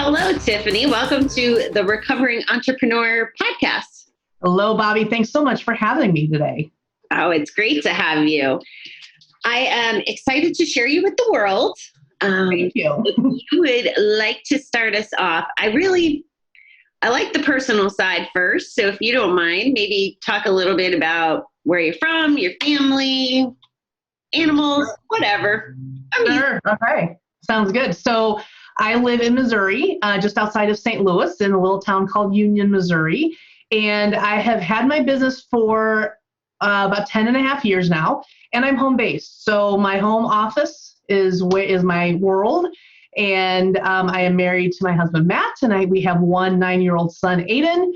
Hello, Tiffany. Welcome to the Recovering Entrepreneur podcast. Hello, Bobbie. Thanks so much for having me today. Oh, it's great to have you. I am excited to share you with the world. Thank you. If you would like to start us off, I like the personal side first. So if you don't mind, maybe talk a little bit about where you're from, your family, animals, whatever. Sure. Okay. Sounds good. So I live in Missouri, just outside of St. Louis in a little town called Union, Missouri. And I have had my business for about 10 and a half years now, and I'm home based. So my home office is my world. And I am married to my husband, Matt, and we have one 9-year-old son, Aiden.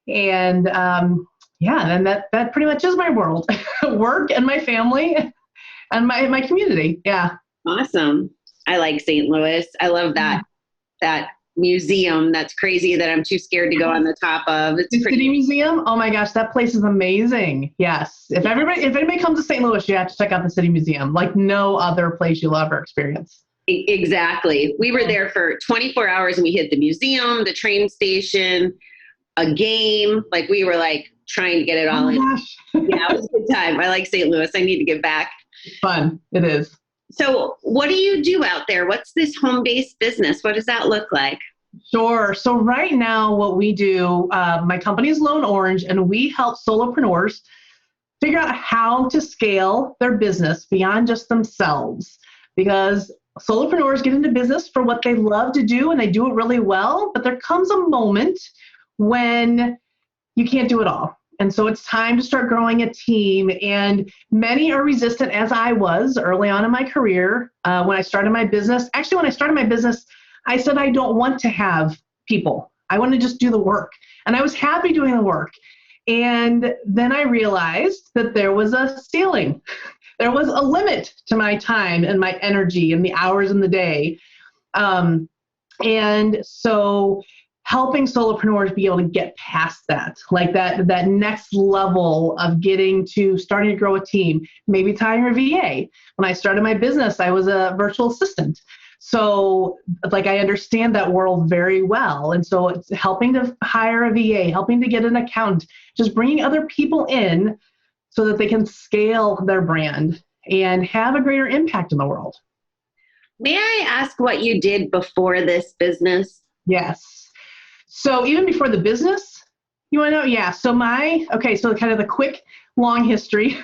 And and that pretty much is my world, work and my family and my community. Yeah. Awesome. I like St. Louis. I love that museum. That's crazy that I'm too scared to go on the top of. It's the City Museum. Oh my gosh, that place is amazing. Yes. If anybody comes to St. Louis, you have to check out the City Museum, like no other place you'll ever experience. Exactly. We were there for 24 hours and we hit the museum, the train station, a game. Like we were trying to get it all in. Gosh. Yeah, it was a good time. I like St. Louis. I need to get back. Fun. It is. So what do you do out there? What's this home-based business? What does that look like? Sure. So right now what we do, my company is Lone Orange, and we help solopreneurs figure out how to scale their business beyond just themselves. Because solopreneurs get into business for what they love to do, and they do it really well. But there comes a moment when you can't do it all. And so it's time to start growing a team. And many are resistant, as I was early on in my career. When I started my business, I said, I don't want to have people. I want to just do the work. And I was happy doing the work. And then I realized that there was a ceiling. There was a limit to my time and my energy and the hours in the day. And so helping solopreneurs be able to get past that, like that next level of starting to grow a team, maybe it's hiring a VA. When I started my business, I was a virtual assistant. So I understand that world very well. And so it's helping to hire a VA, helping to get an accountant, just bringing other people in so that they can scale their brand and have a greater impact in the world. May I ask what you did before this business? Yes. So even before the business, you want to know? Yeah. So so kind of the quick, long history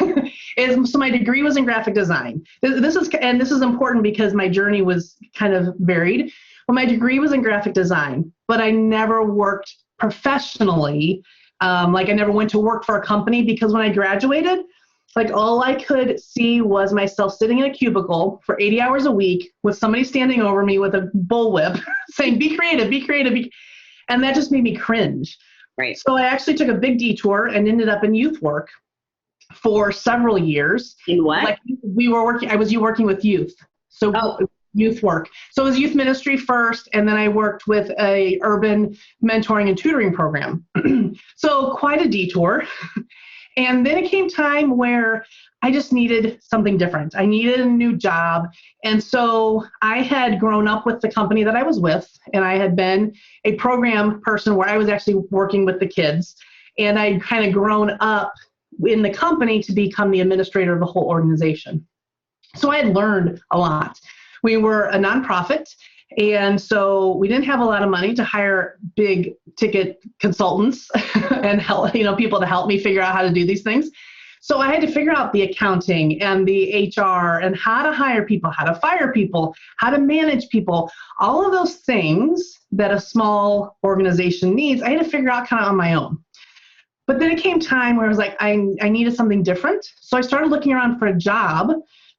is, so my degree was in graphic design. This is important because my journey was kind of varied. Well, my degree was in graphic design, but I never worked professionally. I never went to work for a company, because when I graduated, all I could see was myself sitting in a cubicle for 80 hours a week with somebody standing over me with a bullwhip saying, be creative, be creative. And that just made me cringe. Right. So I actually took a big detour and ended up in youth work for several years. In what? I was working with youth. So youth work. So it was youth ministry first, and then I worked with a urban mentoring and tutoring program. So quite a detour. And then it came time where I just needed something different. I needed a new job. And so I had grown up with the company that I was with, and I had been a program person where I was actually working with the kids. And I'd kind of grown up in the company to become the administrator of the whole organization. So I had learned a lot. We were a nonprofit, and so we didn't have a lot of money to hire big ticket consultants and help, people to help me figure out how to do these things. So I had to figure out the accounting and the HR and how to hire people, how to fire people, how to manage people, all of those things that a small organization needs. I had to figure out kind of on my own. But then it came time where I was I needed something different. So I started looking around for a job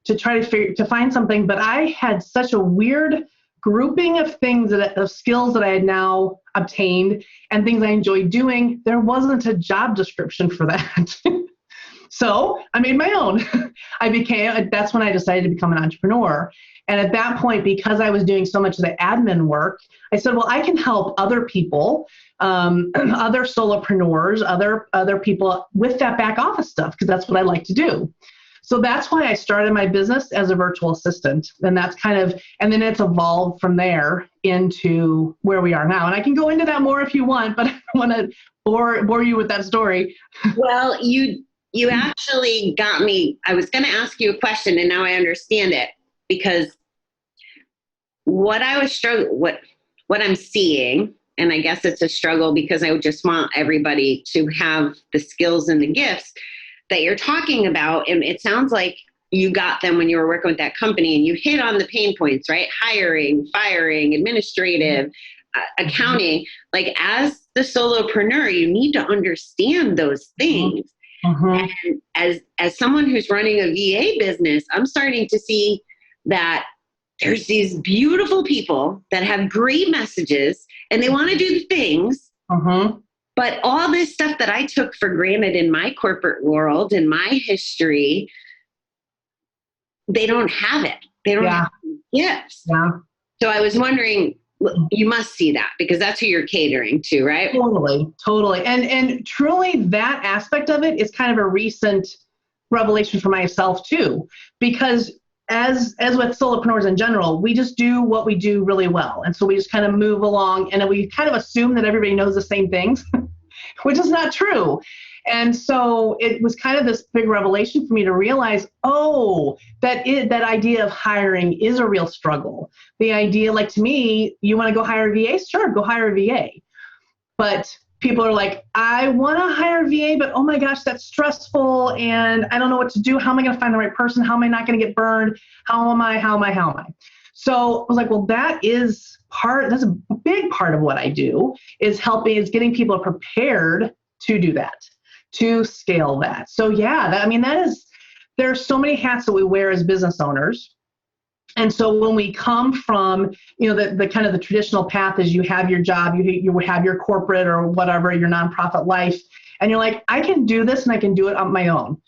to try to find something. But I had such a weird grouping of things, of skills that I had now obtained and things I enjoyed doing. There wasn't a job description for that. So I made my own. That's when I decided to become an entrepreneur. And at that point, because I was doing so much of the admin work, I said, well, I can help other people, other solopreneurs, other people with that back office stuff, because that's what I like to do. So that's why I started my business as a virtual assistant. And that's and then it's evolved from there into where we are now. And I can go into that more if you want, but I don't want to bore you with that story. Well, you actually got me. I was going to ask you a question, and now I understand it, because what I'm seeing, and I guess it's a struggle because I would just want everybody to have the skills and the gifts that you're talking about. And it sounds like you got them when you were working with that company, and you hit on the pain points, right? Hiring, firing, administrative, accounting. Like, as the solopreneur, you need to understand those things. And as someone who's running a VA business, I'm starting to see that there's these beautiful people that have great messages and they want to do the things. But all this stuff that I took for granted in my corporate world, in my history, they don't have it. They don't have gifts. So I was wondering, you must see that, because that's who you're catering to, right? Totally. And truly, that aspect of it is kind of a recent revelation for myself too, because as with solopreneurs in general, we just do what we do really well. And so we just kind of move along, and we kind of assume that everybody knows the same things, which is not true. And so it was kind of this big revelation for me to realize, that idea of hiring is a real struggle. The idea, like, to me, you want to go hire a VA? Sure, go hire a VA. But people are like, I want to hire a VA, but oh my gosh, that's stressful, and I don't know what to do. How am I going to find the right person? How am I not going to get burned? How am I? So I was like, well, that's a big part of what I do, is getting people prepared to do that, to scale that. So there's so many hats that we wear as business owners. And so when we come from, the kind of the traditional path is you have your job, you have your corporate or whatever, your nonprofit life, and you're like, I can do this and I can do it on my own.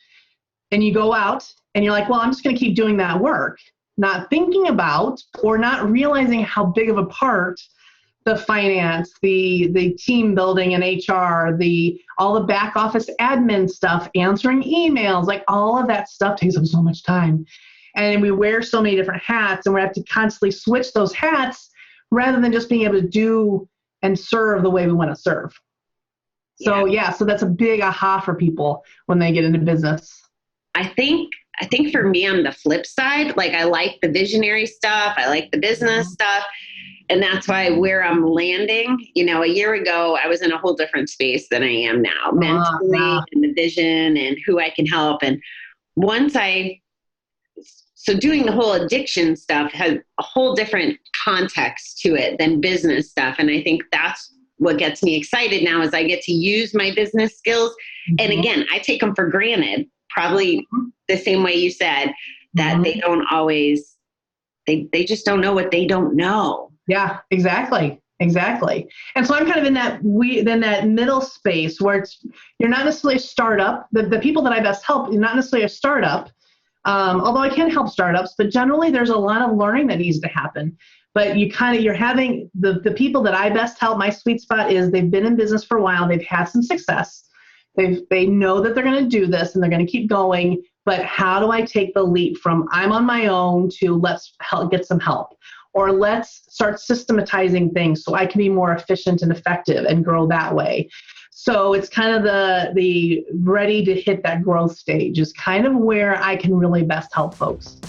And you go out and you're like, well, I'm just going to keep doing that work, not thinking about or not realizing how big of a part the finance, the team building and HR, all the back office admin stuff, answering emails, like all of that stuff takes up so much time. And we wear so many different hats, and we have to constantly switch those hats rather than just being able to do and serve the way we want to serve. So so that's a big aha for people when they get into business. I think for me, on the flip side, like, I like the visionary stuff. I like the business stuff. And that's why where I'm landing, a year ago, I was in a whole different space than I am now, mentally, and the vision and who I can help. And so doing the whole addiction stuff has a whole different context to it than business stuff. And I think that's what gets me excited now, is I get to use my business skills. And again, I take them for granted, probably the same way you said, that they don't always, they just don't know what they don't know. Yeah, exactly. And so I'm kind of in that middle space where you're not necessarily a startup. The people that I best help, you're not necessarily a startup, although I can help startups, but generally there's a lot of learning that needs to happen. But you're having the people that I best help, my sweet spot is they've been in business for a while, they've had some success, they know that they're going to do this and they're going to keep going, but how do I take the leap from I'm on my own to let's get some help? Or let's start systematizing things so I can be more efficient and effective and grow that way. So it's kind of the ready to hit that growth stage is kind of where I can really best help folks.